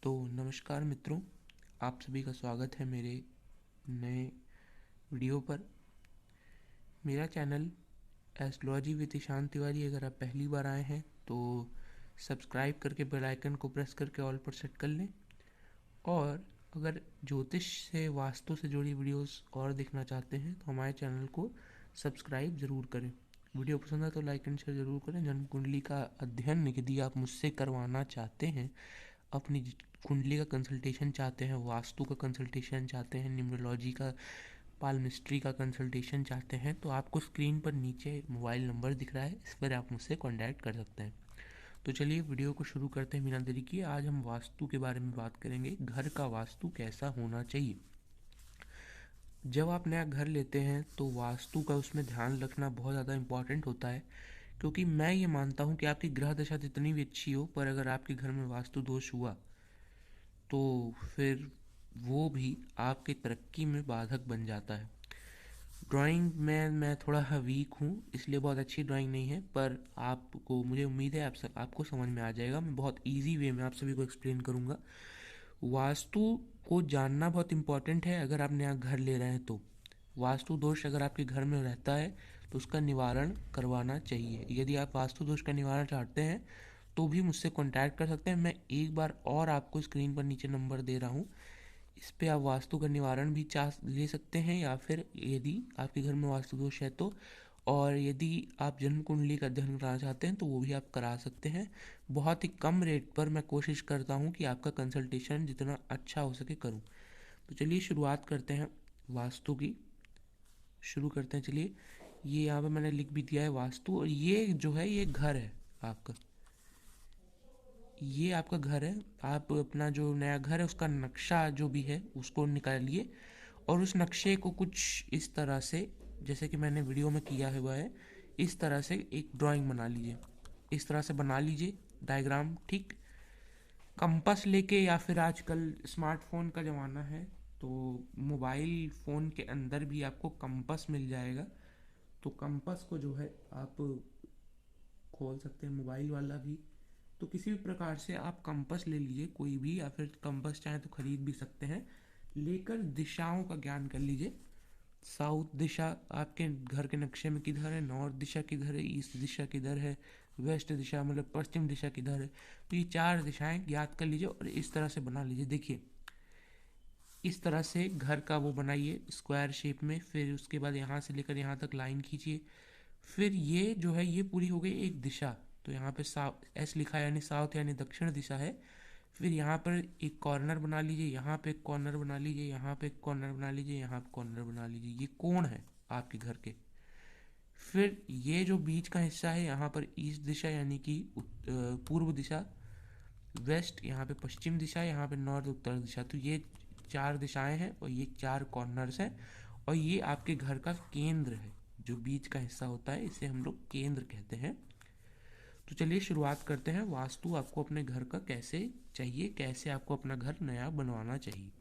तो नमस्कार मित्रों, आप सभी का स्वागत है मेरे नए वीडियो पर। मेरा channel astrology with Ishan Tiwari, अगर आप पहली बार आए हैं तो सब्सक्राइब करके बेल आइकन को प्रेस करके ऑल पर सेट कर लें। और अगर ज्योतिष से, वास्तु से जुड़ी वीडियोस और देखना चाहते हैं तो हमारे चैनल को सब्सक्राइब ज़रूर करें। वीडियो पसंद है तो लाइक एंड शेयर ज़रूर करें। जन्म कुंडली का अध्ययन यदि आप मुझसे करवाना चाहते हैं, अपनी कुंडली का कंसल्टेशन चाहते हैं, वास्तु का कंसल्टेशन चाहते हैं, न्यूमरोलॉजी का, पालमिस्ट्री का कंसल्टेशन चाहते हैं, तो आपको स्क्रीन पर नीचे मोबाइल नंबर दिख रहा है, इस पर आप मुझसे कांटेक्ट कर सकते हैं। तो चलिए वीडियो को शुरू करते हैं बिना देरी किए। आज हम वास्तु के बारे में बात करेंगे। घर का वास्तु कैसा होना चाहिए। जब आप नया घर लेते हैं तो वास्तु का उसमें ध्यान रखना बहुत ज़्यादा इम्पॉर्टेंट होता है, क्योंकि मैं ये मानता हूँ कि आपकी ग्रह दशा जितनी भी अच्छी हो, पर अगर आपके घर में वास्तु दोष हुआ तो फिर वो भी आपकी तरक्की में बाधक बन जाता है। ड्राइंग में मैं थोड़ा वीक हूँ, इसलिए बहुत अच्छी ड्राइंग नहीं है, पर आपको, मुझे उम्मीद है आपको समझ में आ जाएगा। मैं बहुत इजी वे में आप सभी को एक्सप्लेन करूँगा। वास्तु को जानना बहुत इम्पोर्टेंट है। अगर आप नया घर ले रहे हैं तो वास्तु दोष अगर आपके घर में रहता है तो उसका निवारण करवाना चाहिए। यदि आप वास्तु दोष का निवारण चाहते हैं तो भी मुझसे कांटेक्ट कर सकते हैं। मैं एक बार और आपको स्क्रीन पर नीचे नंबर दे रहा हूँ, इस पे आप वास्तु का निवारण भी चाह ले सकते हैं, या फिर यदि आपके घर में वास्तु दोष है तो, और यदि आप जन्म कुंडली का अध्ययन कराना चाहते हैं तो वो भी आप करा सकते हैं। बहुत ही कम रेट पर मैं कोशिश करता हूँ कि आपका कंसल्टेशन जितना अच्छा हो सके करूँ। तो चलिए शुरुआत करते हैं वास्तु की। शुरू करते हैं, चलिए। ये यहाँ पे मैंने लिख भी दिया है वास्तु, और ये जो है ये घर है आपका। ये आपका घर है। आप अपना जो नया घर है उसका नक्शा जो भी है उसको निकालिए, और उस नक्शे को कुछ इस तरह से, जैसे कि मैंने वीडियो में किया हुआ है, इस तरह से एक ड्राइंग बना लीजिए। इस तरह से बना लीजिए डायग्राम, ठीक। कंपास लेके, या फिर आजकल स्मार्टफोन का ज़माना है तो मोबाइल फ़ोन के अंदर भी आपको कंपास मिल जाएगा। तो कंपास को जो है आप खोल सकते हैं, मोबाइल वाला भी। तो किसी भी प्रकार से आप कंपास ले लीजिए, कोई भी, या फिर कंपास चाहे तो खरीद भी सकते हैं। लेकर दिशाओं का ज्ञान कर लीजिए। साउथ दिशा आपके घर के नक्शे में किधर है, नॉर्थ दिशा किधर है, ईस्ट दिशा किधर है, वेस्ट दिशा मतलब पश्चिम दिशा किधर है। तो ये चार दिशाएं ज्ञात कर लीजिए और इस तरह से बना लीजिए। देखिए, इस तरह से घर का वो बनाइए स्क्वायर शेप में। फिर उसके बाद यहाँ से लेकर यहाँ तक लाइन खींचिए। फिर ये जो है ये पूरी हो गई एक दिशा। तो यहाँ पे साउथ एस लिखा है, यानी साउथ यानी दक्षिण दिशा है। फिर यहाँ पर एक कॉर्नर बना लीजिए, यहाँ पे एक कॉर्नर बना लीजिए, यहाँ पे एक कॉर्नर बना लीजिए, यहाँ पे कॉर्नर बना लीजिए। ये कोण है आपके घर के। फिर ये जो बीच का हिस्सा है, यहाँ पर ईस्ट दिशा यानी कि पूर्व दिशा, वेस्ट यहाँ पे पश्चिम दिशा, यहाँ पे नॉर्थ उत्तर दिशा। तो ये चार दिशाएं हैं और ये चार कॉर्नर्स हैं, और ये आपके घर का केंद्र है। जो बीच का हिस्सा होता है इसे हम लोग केंद्र कहते हैं। तो चलिए शुरुआत करते हैं। वास्तु आपको अपने घर का कैसे चाहिए, कैसे आपको अपना घर नया बनवाना चाहिए।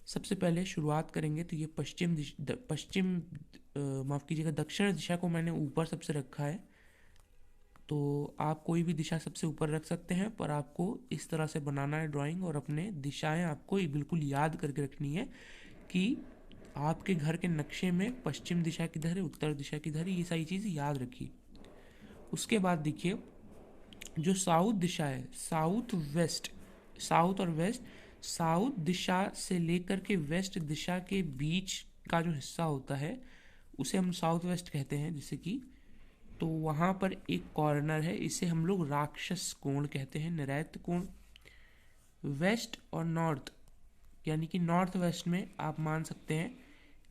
सबसे पहले शुरुआत करेंगे तो ये पश्चिम माफ़ कीजिएगा, दक्षिण दिशा को मैंने ऊपर सबसे रखा है। तो आप कोई भी दिशा सबसे ऊपर रख सकते हैं, पर आपको इस तरह से बनाना है ड्राइंग, और अपने दिशाएं आपको ये बिल्कुल याद करके रखनी है कि आपके घर के नक्शे में पश्चिम दिशा किधर है, उत्तर दिशा किधर है, ये सारी चीज़ याद रखिए। उसके बाद देखिए, जो साउथ दिशा है, साउथ वेस्ट, साउथ और वेस्ट, साउथ दिशा से लेकर के वेस्ट दिशा के बीच का जो हिस्सा होता है उसे हम साउथ वेस्ट कहते हैं। जैसे कि, तो वहाँ पर एक कॉर्नर है, इसे हम लोग राक्षस कोण कहते हैं, नैऋत्य कोण। वेस्ट और नॉर्थ यानी कि नॉर्थ वेस्ट में आप मान सकते हैं,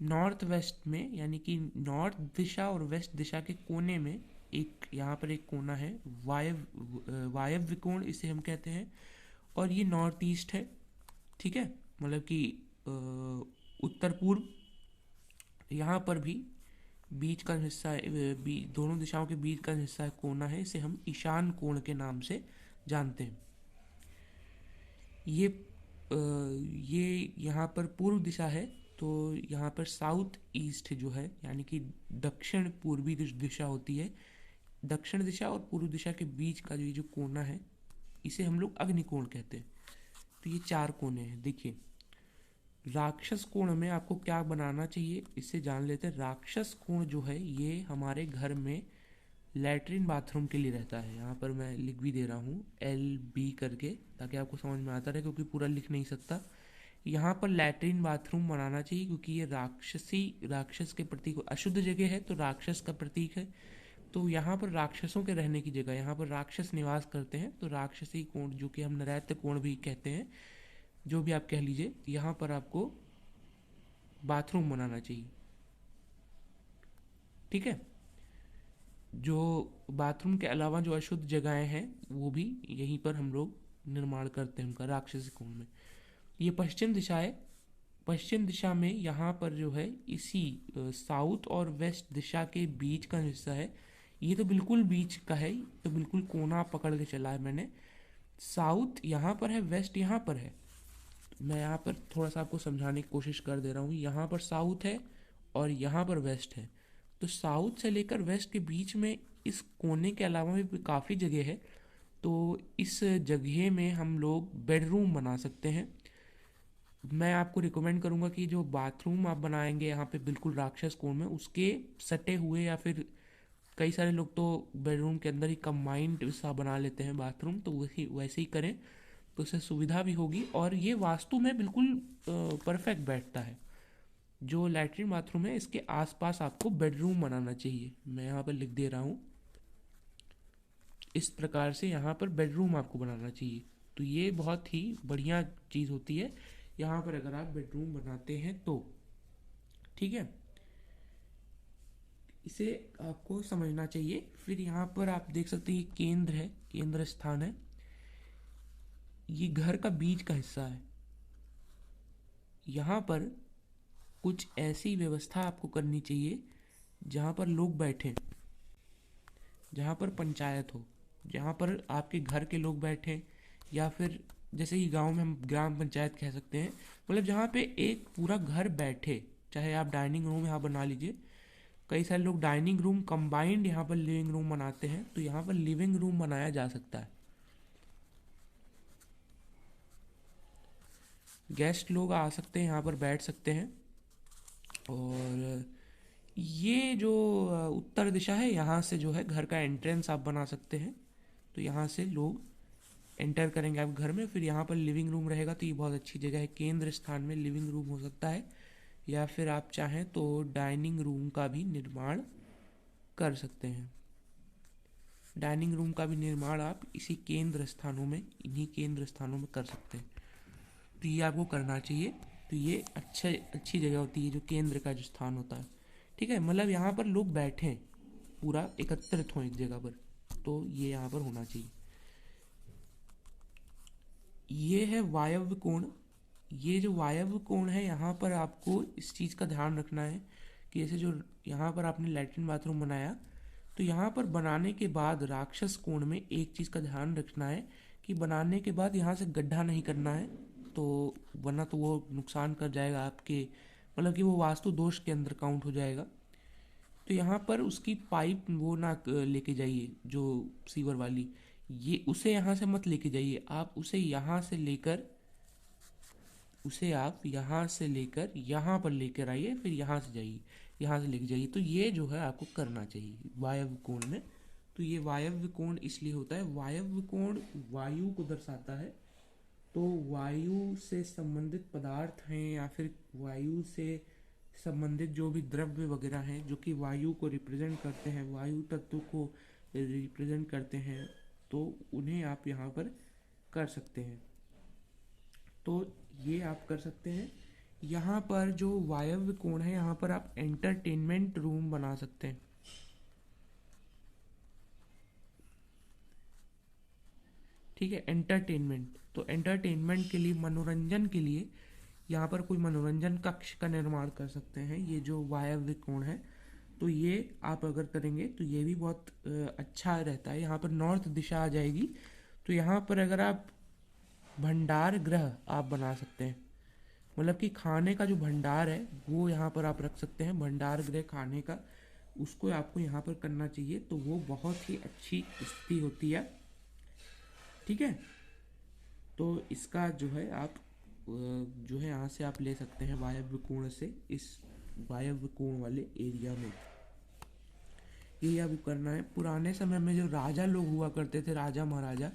नॉर्थ वेस्ट में यानी कि नॉर्थ दिशा और वेस्ट दिशा के कोने में एक, यहाँ पर एक कोना है, वायव्य कोण इसे हम कहते हैं, और ये नॉर्थ ईस्ट है। ठीक है, मतलब कि उत्तर पूर्व। यहाँ पर भी बीच का हिस्सा है, दोनों दिशाओं के बीच का हिस्सा कोना है, इसे हम ईशान कोण के नाम से जानते हैं। ये यहाँ पर पूर्व दिशा है, तो यहाँ पर साउथ ईस्ट जो है यानी कि दक्षिण पूर्वी दिशा होती है। दक्षिण दिशा और पूर्व दिशा के बीच का जो ये जो कोना है, इसे हम लोग अग्निकोण कहते हैं। तो ये 4 कोने हैं। देखिए, राक्षस कोण में आपको क्या बनाना चाहिए इससे जान लेते हैं। राक्षस कोण जो है ये हमारे घर में लैट्रिन बाथरूम के लिए रहता है। यहाँ पर मैं लिख भी दे रहा हूँ LB करके, ताकि आपको समझ में आता रहे, क्योंकि पूरा लिख नहीं सकता। यहाँ पर लैट्रिन बाथरूम बनाना चाहिए, क्योंकि ये राक्षस के प्रतीक, अशुद्ध जगह है तो राक्षस का प्रतीक है। तो यहाँ पर राक्षसों के रहने की जगह, यहाँ पर राक्षस निवास करते हैं, तो राक्षसी कोण, जो कि हम नैऋत्य कोण भी कहते हैं, जो भी आप कह लीजिए, यहाँ पर आपको बाथरूम बनाना चाहिए। ठीक है। जो बाथरूम के अलावा जो अशुद्ध जगहें हैं वो भी यहीं पर हम लोग निर्माण करते हैं उनका, राक्षसी कोण में। ये पश्चिम दिशा है। पश्चिम दिशा में यहाँ पर जो है इसी साउथ और वेस्ट दिशा के बीच का हिस्सा है। ये तो बिल्कुल बीच का है, तो बिल्कुल कोना पकड़ के चला है मैंने। साउथ यहाँ पर है, वेस्ट यहाँ पर है। मैं यहाँ पर थोड़ा सा आपको समझाने की कोशिश कर दे रहा हूँ। यहाँ पर साउथ है और यहाँ पर वेस्ट है। तो साउथ से लेकर वेस्ट के बीच में इस कोने के अलावा भी काफ़ी जगह है। तो इस जगह में हम लोग बेडरूम बना सकते हैं। मैं आपको रिकमेंड करूँगा कि जो बाथरूम आप बनाएंगे यहाँ पे बिल्कुल राक्षस कोण में, उसके सटे हुए, या फिर कई सारे लोग तो बेडरूम के अंदर ही कंबाइंड सा बना लेते हैं बाथरूम, तो वैसे ही करें, तो उससे सुविधा भी होगी और ये वास्तु में बिल्कुल परफेक्ट बैठता है। जो लैट्रिन बाथरूम है इसके आसपास आपको बेडरूम बनाना चाहिए। मैं यहाँ पर लिख दे रहा हूँ, इस प्रकार से यहाँ पर बेडरूम आपको बनाना चाहिए। तो ये बहुत ही बढ़िया चीज़ होती है यहाँ पर अगर आप बेडरूम बनाते हैं तो। ठीक है, इसे आपको समझना चाहिए। फिर यहाँ पर आप देख सकते हैं ये केंद्र है, केंद्र स्थान है। ये घर का बीच का हिस्सा है। यहाँ पर कुछ ऐसी व्यवस्था आपको करनी चाहिए जहाँ पर लोग बैठें, जहाँ पर पंचायत हो, जहाँ पर आपके घर के लोग बैठें, या फिर जैसे कि गांव में हम ग्राम पंचायत कह सकते हैं, मतलब जहाँ पे एक पूरा घर बैठे। चाहे आप डाइनिंग रूम यहाँ बना लीजिए, कई सारे लोग डाइनिंग रूम कंबाइंड यहाँ पर लिविंग रूम बनाते हैं, तो यहाँ पर लिविंग रूम बनाया जा सकता है। गेस्ट लोग आ सकते हैं, यहाँ पर बैठ सकते हैं। और ये जो उत्तर दिशा है, यहाँ से जो है घर का एंट्रेंस आप बना सकते हैं। तो यहाँ से लोग एंटर करेंगे आप घर में, फिर यहाँ पर लिविंग रूम रहेगा। तो ये बहुत अच्छी जगह है, केंद्र स्थान में लिविंग रूम हो सकता है, या फिर आप चाहें तो डाइनिंग रूम का भी निर्माण कर सकते हैं। डाइनिंग रूम का भी निर्माण आप इसी केंद्र स्थानों में, इन्हीं केंद्र स्थानों में कर सकते हैं। तो ये आपको करना चाहिए। तो ये अच्छी जगह होती है जो केंद्र का जो स्थान होता है। ठीक है, मतलब यहाँ पर लोग बैठें, पूरा एकत्रित हों एक जगह पर, तो ये यहाँ पर होना चाहिए। ये है वायव्य कोण। ये जो वायव्य कोण है, यहाँ पर आपको इस चीज़ का ध्यान रखना है कि जैसे जो यहाँ पर आपने लैट्रिन बाथरूम बनाया, तो यहाँ पर बनाने के बाद राक्षस कोण में एक चीज़ का ध्यान रखना है कि बनाने के बाद यहाँ से गड्ढा नहीं करना है, तो वरना तो वो नुकसान कर जाएगा आपके, मतलब कि वो वास्तु दोष के अंदर काउंट हो जाएगा। तो यहाँ पर उसकी पाइप वो ना लेके जाइए, जो सीवर वाली, ये उसे यहाँ से मत लेके जाइए, आप उसे यहाँ से लेकर यहाँ पर लेकर आइए, फिर यहाँ से जाइए, यहाँ से लेके जाइए। तो ये जो है आपको करना चाहिए वायव्य कोण में। तो ये वायव्य कोण इसलिए होता है, वायव्य कोण वायु को दर्शाता है। तो वायु से संबंधित पदार्थ हैं, या फिर वायु से संबंधित जो भी द्रव्य वगैरह हैं जो कि वायु को रिप्रेजेंट करते हैं, वायु तत्व को रिप्रेजेंट करते हैं, तो उन्हें आप यहाँ पर कर सकते हैं। तो ये आप कर सकते हैं। यहाँ पर जो वायव्य कोण है, यहाँ पर आप एंटरटेनमेंट रूम बना सकते हैं। ठीक है, एंटरटेनमेंट, तो एंटरटेनमेंट के लिए, मनोरंजन के लिए यहाँ पर कोई मनोरंजन कक्ष का निर्माण कर सकते हैं। ये जो वायव्य कोण है, तो ये आप अगर करेंगे तो ये भी बहुत अच्छा रहता है। यहाँ पर नॉर्थ दिशा आ जाएगी, तो यहाँ पर अगर आप भंडार गृह आप बना सकते हैं, मतलब कि खाने का जो भंडार है वो यहाँ पर आप रख सकते हैं, भंडार गृह खाने का, उसको आपको यहाँ पर करना चाहिए। तो वो बहुत ही अच्छी स्थिति होती है। ठीक है, तो इसका जो है आप जो है यहाँ से आप ले सकते हैं वायव्य कोण से, इस वायव्य कोण वाले एरिया में यही आपको करना है। पुराने समय में जो राजा लोग हुआ करते थे, राजा महाराजा,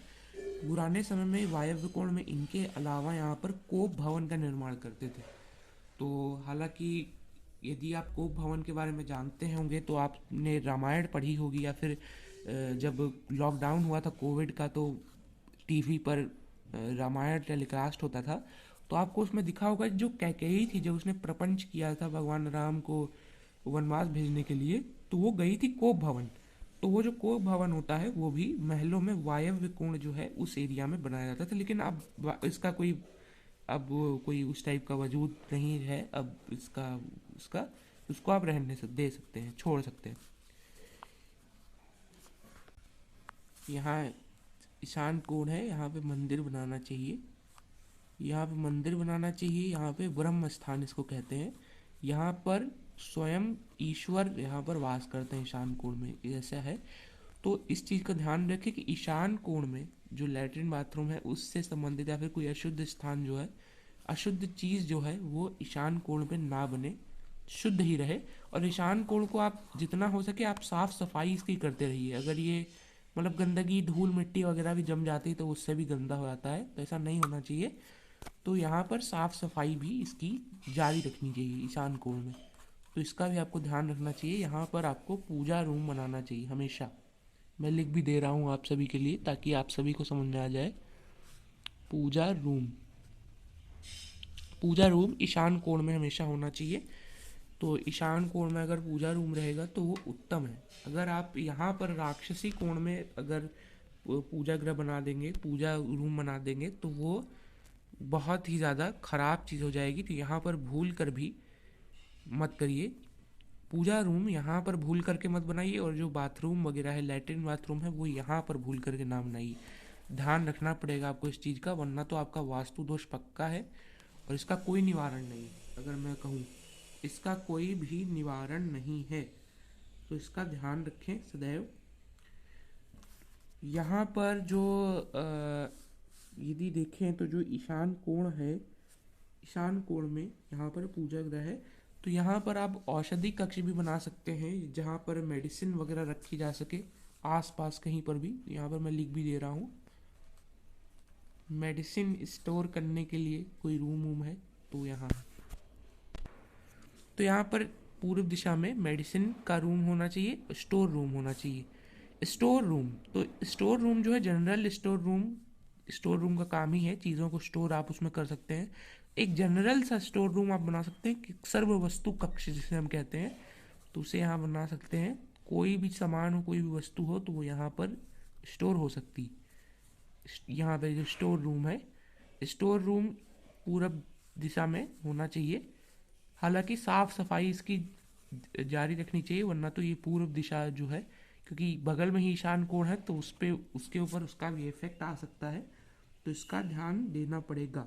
पुराने समय में वायव्य कोण में इनके अलावा यहाँ पर कोप भवन का निर्माण करते थे। तो हालांकि यदि आप कोप भवन के बारे में जानते होंगे तो आपने रामायण पढ़ी होगी, या फिर जब लॉकडाउन हुआ था कोविड का तो टीवी पर रामायण टेलीकास्ट होता था, तो आपको उसमें दिखा होगा जो कैकेयी थी, जब उसने प्रपंच किया था भगवान राम को वनवास भेजने के लिए, तो वो गई थी कोप भवन। तो वो जो कोप भवन होता है वो भी महलों में वायव्य कोण जो है उस एरिया में बनाया जाता था, लेकिन अब इसका कोई उस टाइप का वजूद नहीं है अब इसका उसका उसको आप रहने से दे सकते हैं, छोड़ सकते हैं। यहाँ ईशान कोण है, यहाँ पे मंदिर बनाना चाहिए, यहाँ पे मंदिर बनाना चाहिए, यहाँ पे ब्रह्म स्थान इसको कहते हैं। यहाँ पर स्वयं ईश्वर यहाँ पर वास करते हैं ईशान कोण में, ऐसा है। तो इस चीज़ का ध्यान रखें कि ईशान कोण में जो लैट्रिन बाथरूम है उससे संबंधित या फिर कोई अशुद्ध स्थान जो है, अशुद्ध चीज़ जो है वो ईशान कोण पे ना बने, शुद्ध ही रहे। और ईशान कोण को आप जितना हो सके आप साफ सफाई इसकी करते रहिए। अगर ये मतलब गंदगी धूल मिट्टी वगैरह भी जम जाती है तो उससे भी गंदा हो जाता है, तो ऐसा नहीं होना चाहिए। तो यहाँ पर साफ सफाई भी इसकी जारी रखनी चाहिए ईशान कोण में, तो इसका भी आपको ध्यान रखना चाहिए। यहाँ पर आपको पूजा रूम बनाना चाहिए हमेशा। मैं लिख भी दे रहा हूँ आप सभी के लिए ताकि आप सभी को समझ में आ जाए। पूजा रूम, पूजा रूम ईशान कोण में हमेशा होना चाहिए। तो ईशान कोण में अगर पूजा रूम रहेगा तो वो उत्तम है। अगर आप यहाँ पर राक्षसी कोण में अगर पूजा गृह बना देंगे, पूजा रूम बना देंगे, तो वो बहुत ही ज़्यादा खराब चीज़ हो जाएगी। तो यहाँ पर भूल कर भी मत करिए, पूजा रूम यहाँ पर भूल करके मत बनाइए, और जो बाथरूम वगैरह है, लैट्रिन बाथरूम है, वो यहाँ पर भूल करके ना बनाइए। ध्यान रखना पड़ेगा आपको इस चीज़ का, वरना तो आपका वास्तु दोष पक्का है और इसका कोई निवारण नहीं है। अगर मैं कहूँ इसका कोई भी निवारण नहीं है, तो इसका ध्यान रखें सदैव। यहाँ पर जो यदि देखें तो जो ईशान कोण है, ईशान कोण में यहाँ पर पूजा गृह है, तो यहाँ पर आप औषधि कक्ष भी बना सकते हैं जहाँ पर मेडिसिन वगैरह रखी जा सके आसपास कहीं पर भी। यहाँ पर मैं लिख भी दे रहा हूँ, मेडिसिन स्टोर करने के लिए कोई रूम वूम है तो यहाँ पर पूर्व दिशा में मेडिसिन का रूम होना चाहिए, स्टोर रूम होना चाहिए। स्टोर रूम, तो स्टोर रूम जो है general store room, store room का काम ही है चीज़ों को स्टोर आप उसमें कर सकते हैं। एक जनरल सा स्टोर रूम आप बना सकते हैं कि सर्व वस्तु कक्ष जिसे हम कहते हैं, तो उसे यहाँ बना सकते हैं। कोई भी सामान हो, कोई भी वस्तु हो, तो वो यहाँ पर स्टोर हो सकती। यहाँ पे जो स्टोर रूम है, स्टोर रूम पूरब दिशा में होना चाहिए। हालांकि साफ सफाई इसकी जारी रखनी चाहिए, वरना तो ये पूर्व दिशा जो है, क्योंकि बगल में ही ईशान कोण है, तो उस पे उसके ऊपर उसका भी इफेक्ट आ सकता है, तो इसका ध्यान देना पड़ेगा।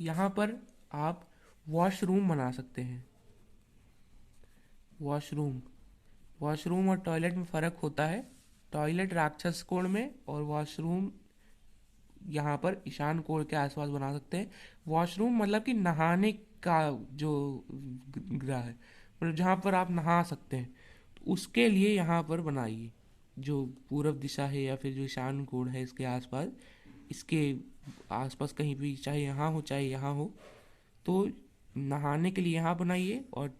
यहाँ पर आप वॉशरूम बना सकते हैं। वॉशरूम, वॉशरूम और टॉयलेट में फ़र्क होता है। टॉयलेट राक्षस कोण में और वॉशरूम यहाँ पर ईशान कोण के आसपास बना सकते हैं। वॉशरूम मतलब कि नहाने का जो गृह है, मतलब जहाँ पर आप नहा सकते हैं, तो उसके लिए यहाँ पर बनाइए। जो पूर्व दिशा है या फिर जो ईशान कोण है इसके आसपास, इसके आसपास कहीं भी, चाहे यहाँ हो चाहे यहाँ हो, तो नहाने के लिए यहाँ बनाइए और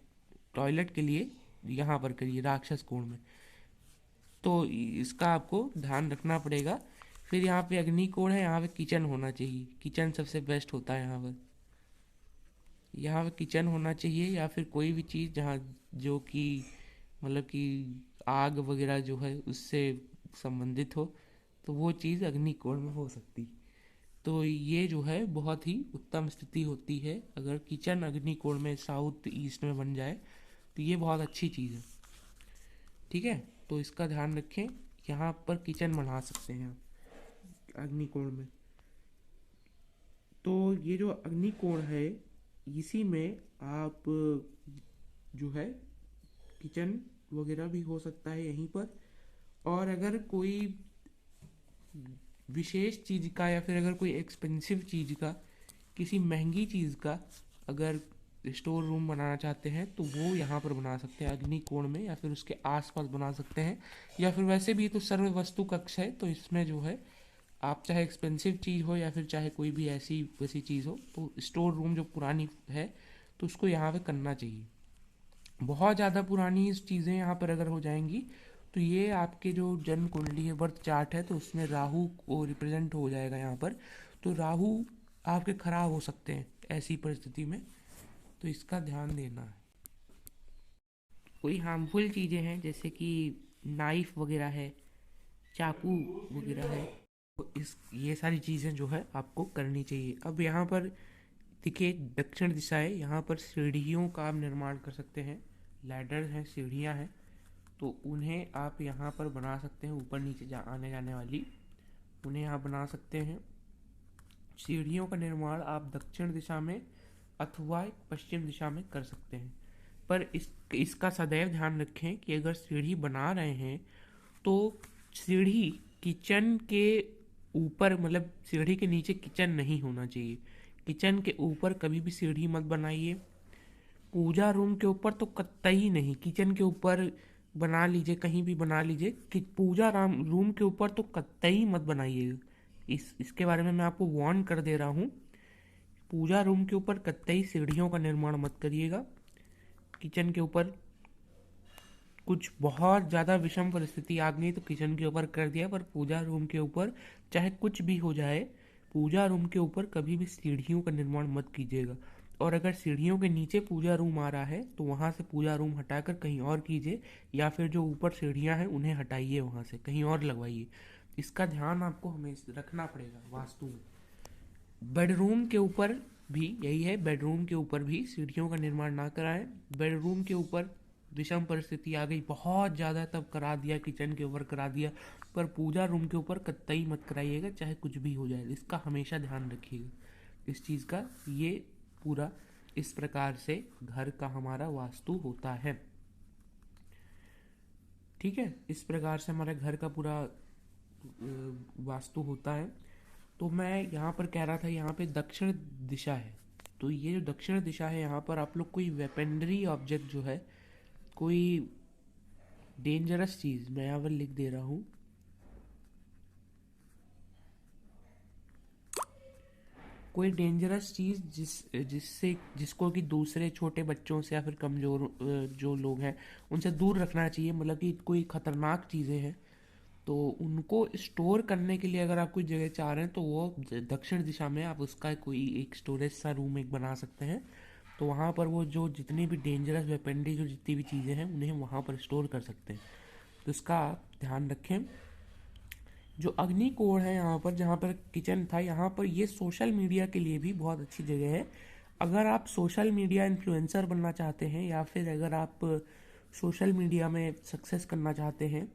टॉयलेट के लिए यहाँ पर करिए राक्षस कोण में। तो इसका आपको ध्यान रखना पड़ेगा। फिर यहाँ पे अग्नि कोण है, यहाँ पे किचन होना चाहिए। किचन सबसे बेस्ट होता है यहाँ पर, यहाँ पे किचन होना चाहिए, या फिर कोई भी चीज़ जहाँ जो कि मतलब कि आग वगैरह जो है उससे संबंधित हो, तो वो चीज़ अग्नि कोण में हो सकती। तो ये जो है बहुत ही उत्तम स्थिति होती है अगर किचन अग्नि कोण में साउथ ईस्ट में बन जाए, तो ये बहुत अच्छी चीज़ है। ठीक है, तो इसका ध्यान रखें, यहाँ पर किचन बना सकते हैं आप अग्निकोण में। तो ये जो अग्निकोण है, इसी में आप जो है किचन वगैरह भी हो सकता है यहीं पर। और अगर कोई विशेष चीज़ का या फिर अगर कोई एक्सपेंसिव चीज़ का, किसी महंगी चीज़ का अगर स्टोर रूम बनाना चाहते हैं तो वो यहाँ पर बना सकते हैं अग्निकोण में, या फिर उसके आसपास बना सकते हैं। या फिर वैसे भी तो सर्व वस्तु कक्ष है, तो इसमें जो है आप चाहे एक्सपेंसिव चीज़ हो या फिर चाहे कोई भी ऐसी वैसी चीज़ हो, तो स्टोर रूम जो पुरानी है तो उसको यहाँ पे करना चाहिए। बहुत ज़्यादा पुरानी चीज़ें यहाँ पर अगर हो जाएंगी तो ये आपके जो जन्म कुंडली है, बर्थ चार्ट है, तो उसमें राहु को रिप्रेजेंट हो जाएगा यहाँ पर। तो राहु आपके खराब हो सकते हैं ऐसी परिस्थिति में, तो इसका ध्यान देना है। कोई हार्मफुल चीज़ें हैं जैसे कि नाइफ वगैरह है, चाकू वगैरह है, तो इस ये सारी चीज़ें जो है आपको करनी चाहिए। अब यहाँ पर देखिए दक्षिण दिशा है, यहाँ पर सीढ़ियों का आप निर्माण कर सकते हैं। लैडर हैं, सीढ़ियाँ हैं, तो उन्हें आप यहाँ पर बना सकते हैं। ऊपर नीचे आने जाने वाली उन्हें आप बना सकते हैं। सीढ़ियों का निर्माण आप दक्षिण दिशा में अथवा पश्चिम दिशा में कर सकते हैं। पर इसका सदैव ध्यान रखें कि अगर सीढ़ी बना रहे हैं तो सीढ़ी किचन के ऊपर, मतलब सीढ़ी के नीचे किचन नहीं होना चाहिए। किचन के ऊपर कभी भी सीढ़ी मत बनाइए। पूजा रूम के ऊपर तो कतई नहीं, किचन के ऊपर बना लीजिए, कहीं भी बना लीजिए, कि पूजा रूम के ऊपर तो कतई मत बनाइए। इसके बारे में मैं आपको वार्न कर दे रहा हूँ। पूजा रूम के ऊपर कतई सीढ़ियों का निर्माण मत करिएगा। किचन के ऊपर कुछ बहुत ज़्यादा विषम परिस्थिति आ गई तो किचन के ऊपर कर दिया, पर पूजा रूम के ऊपर चाहे कुछ भी हो जाए, पूजा रूम के ऊपर कभी भी सीढ़ियों का निर्माण मत कीजिएगा। और अगर सीढ़ियों के नीचे पूजा रूम आ रहा है तो वहाँ से पूजा रूम हटाकर कहीं और कीजिए, या फिर जो ऊपर सीढ़ियाँ हैं उन्हें हटाइए, वहाँ से कहीं और लगवाइए। इसका ध्यान आपको हमेशा रखना पड़ेगा वास्तु में। बेडरूम के ऊपर भी यही है, बेडरूम के ऊपर भी सीढ़ियों का निर्माण ना कराएं। बेडरूम के ऊपर विषम परिस्थिति आ गई बहुत ज़्यादा तब करा दिया, किचन के ऊपर करा दिया, पर पूजा रूम के ऊपर कतई मत कराइएगा, चाहे कुछ भी हो जाए। इसका हमेशा ध्यान रखिएगा इस चीज़ का। ये पूरा इस प्रकार से घर का हमारा वास्तु होता है। ठीक है, इस प्रकार से हमारे घर का पूरा वास्तु होता है। तो मैं यहाँ पर कह रहा था, यहाँ पे दक्षिण दिशा है, तो ये जो दक्षिण दिशा है यहाँ पर आप लोग कोई वेपनरी ऑब्जेक्ट जो है, कोई डेंजरस चीज़, मैं यहाँ पर लिख दे रहा हूँ, कोई डेंजरस चीज़ जिसको कि दूसरे छोटे बच्चों से या फिर कमज़ोर जो लोग हैं उनसे दूर रखना चाहिए। मतलब कि कोई ख़तरनाक चीज़ें हैं तो उनको स्टोर करने के लिए अगर आप कोई जगह चाह रहे हैं तो वो दक्षिण दिशा में आप उसका कोई एक स्टोरेज सा रूम एक बना सकते हैं। तो वहाँ पर वो जो जितनी भी डेंजरस वेपनरी जो जितनी भी चीज़ें हैं उन्हें वहाँ पर स्टोर कर सकते हैं। तो इसका ध्यान रखें। जो अग्नि कोण है यहाँ पर, जहाँ पर किचन था, यहाँ पर ये सोशल मीडिया के लिए भी बहुत अच्छी जगह है। अगर आप सोशल मीडिया इन्फ्लुएंसर बनना चाहते हैं या फिर अगर आप सोशल मीडिया में सक्सेस करना चाहते हैं,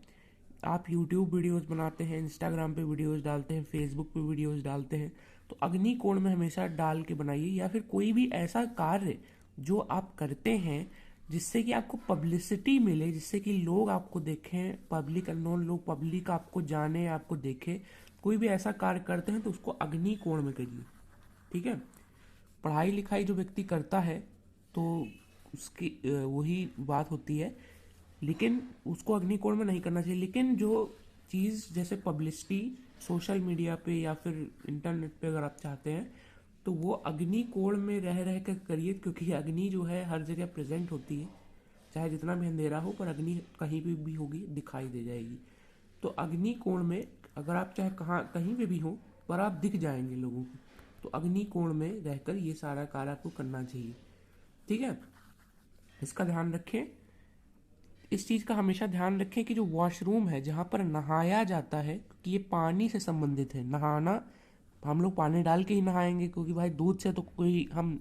आप यूट्यूब वीडियोस बनाते हैं, इंस्टाग्राम पे वीडियोस डालते हैं, फेसबुक पे वीडियोस डालते हैं, तो अग्नि कोण में हमेशा डाल के बनाइए। या फिर कोई भी ऐसा कार्य जो आप करते हैं जिससे कि आपको पब्लिसिटी मिले, जिससे कि लोग आपको देखें, पब्लिक अननोन लोग, पब्लिक आपको जाने, आपको देखे, कोई भी ऐसा कार्य करते हैं तो उसको अग्नि कोण में करिए। ठीक है, पढ़ाई लिखाई जो व्यक्ति करता है तो उसकी वही बात होती है, लेकिन उसको अग्निकोण में नहीं करना चाहिए। लेकिन जो चीज़ जैसे पब्लिसिटी सोशल मीडिया पे या फिर इंटरनेट पे अगर आप चाहते हैं तो वो अग्निकोण में रह रह कर करिए, क्योंकि अग्नि जो है हर जगह प्रेजेंट होती है, चाहे जितना भी अंधेरा हो पर अग्नि कहीं भी होगी, दिखाई दे जाएगी। तो अग्निकोण में अगर आप चाहे कहाँ कहीं पे भी हो पर आप दिख जाएंगे लोगों को, तो अग्निकोण में रहकर ये सारा कार्य आपको करना चाहिए। ठीक है, इसका ध्यान रखें। इस चीज़ का हमेशा ध्यान रखें कि जो वॉशरूम है जहाँ पर नहाया जाता है, कि ये पानी से संबंधित है। नहाना हम लोग पानी डाल के ही नहाएंगे, क्योंकि भाई दूध से तो कोई हम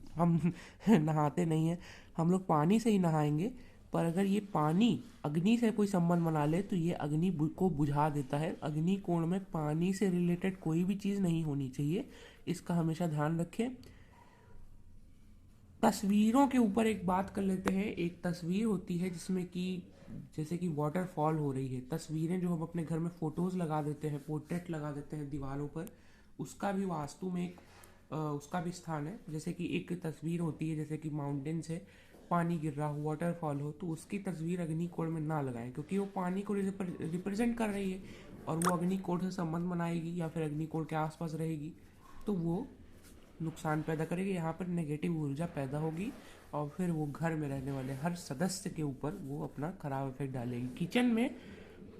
नहाते नहीं हैं, हम लोग पानी से ही नहाएंगे। पर अगर ये पानी अग्नि से कोई संबंध बना ले तो ये अग्नि को बुझा देता है। अग्नि कोण में पानी से रिलेटेड कोई भी चीज़ नहीं होनी चाहिए, इसका हमेशा ध्यान रखें। तस्वीरों के ऊपर एक बात कर लेते हैं। एक तस्वीर होती है जिसमें कि जैसे कि वाटरफॉल हो रही है, तस्वीरें जो हम अपने घर में फ़ोटोज़ लगा देते हैं, पोर्ट्रेट लगा देते हैं दीवारों पर, उसका भी वास्तु में एक उसका भी स्थान है। जैसे कि एक तस्वीर होती है, जैसे कि माउंटेन से पानी गिर रहा हो, वाटरफॉल हो, तो उसकी तस्वीर अग्निकोण में ना लगाएं, क्योंकि वो पानी को रिप्रेजेंट कर रही है और वो अग्निकोण से संबंध बनाएगी या फिर अग्निकोण के आसपास रहेगी, तो वो नुकसान पैदा करेगी। यहाँ पर नेगेटिव ऊर्जा पैदा होगी और फिर वो घर में रहने वाले हर सदस्य के ऊपर वो अपना खराब इफेक्ट डालेगी। किचन में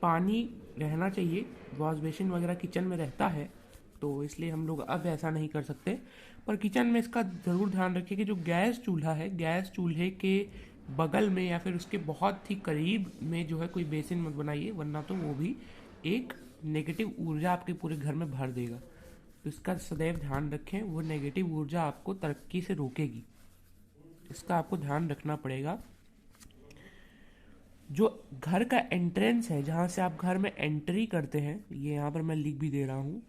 पानी रहना चाहिए, वॉश बेसिन वगैरह किचन में रहता है, तो इसलिए हम लोग अब ऐसा नहीं कर सकते। पर किचन में इसका ज़रूर ध्यान रखिए कि जो गैस चूल्हा है, गैस चूल्हे के बगल में या फिर उसके बहुत ही करीब में जो है कोई बेसिन मत बनाइए, वरना तो वो भी एक नेगेटिव ऊर्जा आपके पूरे घर में भर देगा। तो इसका सदैव ध्यान रखें, वो नेगेटिव ऊर्जा आपको तरक्की से रोकेगी, इसका आपको ध्यान रखना पड़ेगा। जो घर का एंट्रेंस है, जहाँ से आप घर में एंट्री करते हैं, ये यहाँ पर मैं लिख भी दे रहा हूँ,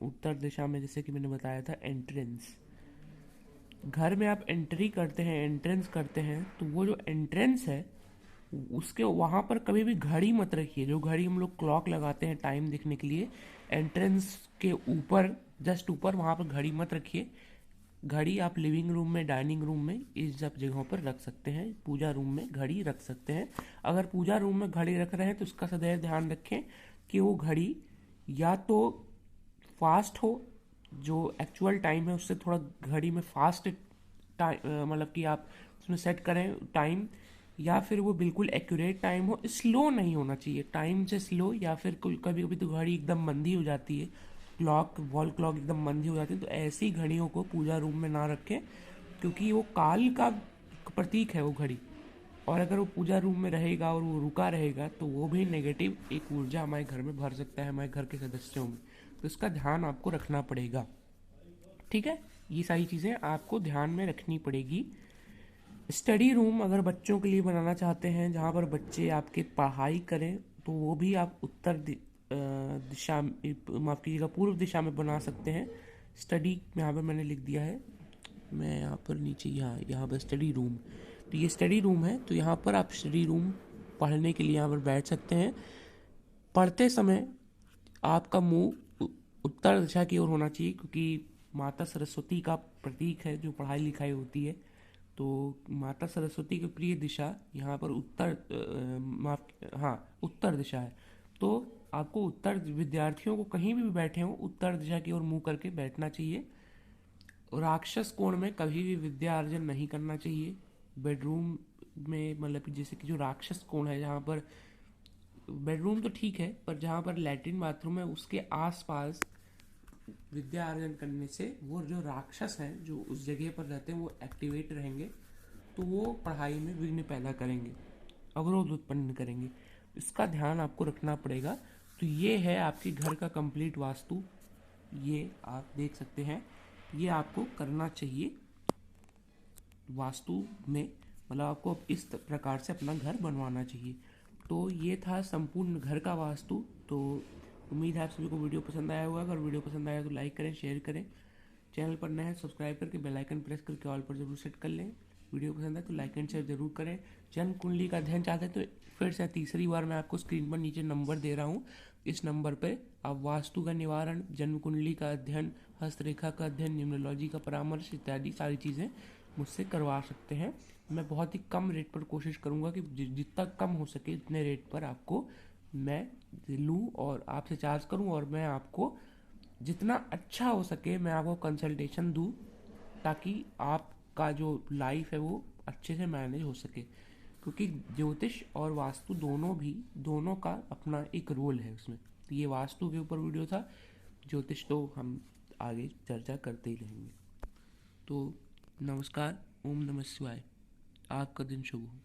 उत्तर दिशा में, जैसे कि मैंने बताया था एंट्रेंस। घर में आप एंट्री करते हैं, एंट्रेंस करते हैं, तो वो जो एंट्रेंस है उसके वहाँ पर कभी भी घड़ी मत रखिए। जो घड़ी हम लोग क्लॉक लगाते हैं टाइम देखने के लिए, एंट्रेंस के ऊपर, जस्ट ऊपर, वहाँ पर घड़ी मत रखिए। घड़ी आप लिविंग रूम में, डाइनिंग रूम में, इस सब जगहों पर रख सकते हैं। पूजा रूम में घड़ी रख सकते हैं। अगर पूजा रूम में घड़ी रख रहे हैं तो उसका सदैव ध्यान रखें कि वो घड़ी या तो फास्ट हो, जो एक्चुअल टाइम है उससे थोड़ा घड़ी में फास्ट टाइम, मतलब कि आप उसमें सेट करें टाइम, या फिर वो बिल्कुल एक्यूरेट टाइम हो। स्लो नहीं होना चाहिए, टाइम से स्लो, या फिर कभी कभी तो घड़ी एकदम मंदी हो जाती है, क्लॉक, वॉल क्लॉक एकदम मंदी हो जाती है, तो ऐसी घड़ियों को पूजा रूम में ना रखें, क्योंकि वो काल का प्रतीक है वो घड़ी। और अगर वो पूजा रूम में रहेगा और वो रुका रहेगा तो वो भी नेगेटिव एक ऊर्जा हमारे घर में भर सकता है, हमारे घर के सदस्यों में। तो इसका ध्यान आपको रखना पड़ेगा, ठीक है। ये सारी चीज़ें आपको ध्यान में रखनी पड़ेगी। स्टडी रूम अगर बच्चों के लिए बनाना चाहते हैं, जहाँ पर बच्चे आपके पढ़ाई करें, तो वो भी आप दिशा, माफ़ कीजिएगा, पूर्व दिशा में बना सकते हैं। स्टडी यहाँ पर मैंने लिख दिया है, मैं यहाँ पर नीचे, यहाँ पर स्टडी रूम, तो ये स्टडी रूम है, तो यहाँ पर आप स्टडी रूम पढ़ने के लिए यहाँ पर बैठ सकते हैं। पढ़ते समय आपका मुंह उत्तर दिशा की ओर होना चाहिए, क्योंकि माता सरस्वती का प्रतीक है जो पढ़ाई लिखाई होती है। तो माता सरस्वती की प्रिय दिशा यहाँ पर उत्तर दिशा है। तो आपको उत्तर, विद्यार्थियों को कहीं भी बैठे हों, उत्तर दिशा की ओर मुंह करके बैठना चाहिए। राक्षस कोण में कभी भी विद्या अर्जन नहीं करना चाहिए। बेडरूम में, मतलब कि जैसे कि जो राक्षस कोण है, जहाँ पर बेडरूम तो ठीक है, पर जहाँ पर लैट्रिन बाथरूम है उसके आसपास विद्या अर्जन करने से वो जो राक्षस हैं जो उस जगह पर रहते हैं वो एक्टिवेट रहेंगे, तो वो पढ़ाई में विघ्न पैदा करेंगे, अवरोध उत्पन्न करेंगे। इसका ध्यान आपको रखना पड़ेगा। तो ये है आपके घर का कंप्लीट वास्तु, ये आप देख सकते हैं, ये आपको करना चाहिए वास्तु में, मतलब आपको इस प्रकार से अपना घर बनवाना चाहिए। तो ये था संपूर्ण घर का वास्तु। तो उम्मीद है आप सभी को वीडियो पसंद आया होगा। अगर वीडियो पसंद आया तो लाइक करें, शेयर करें, चैनल पर नए हैं सब्सक्राइब करके बेल आइकन प्रेस करके ऑल पर जरूर सेट कर लें। वीडियो पसंद है तो लाइक एंड शेयर जरूर करें। जन्म कुंडली का अध्ययन चाहते हैं तो फिर से तीसरी बार मैं आपको स्क्रीन पर नीचे नंबर दे रहा हूँ, इस नंबर पर आप वास्तु का निवारण, जन्म कुंडली का अध्ययन, हस्तरेखा का अध्ययन, न्यूमरोलॉजी का परामर्श इत्यादि सारी चीज़ें मुझसे करवा सकते हैं। मैं बहुत ही कम रेट पर कोशिश करूँगा कि जितना कम हो सके उतने रेट पर आपको मैं लूँ और आपसे चार्ज करूँ, और मैं आपको जितना अच्छा हो सके मैं आपको कंसल्टेशन दूँ, ताकि आपका जो लाइफ है वो अच्छे से मैनेज हो सके। क्योंकि ज्योतिष और वास्तु दोनों का अपना एक रोल है उसमें। तो ये वास्तु के ऊपर वीडियो था, ज्योतिष तो हम आगे चर्चा करते ही रहेंगे। तो नमस्कार, ओम नमः शिवाय, आपका दिन शुभ हो।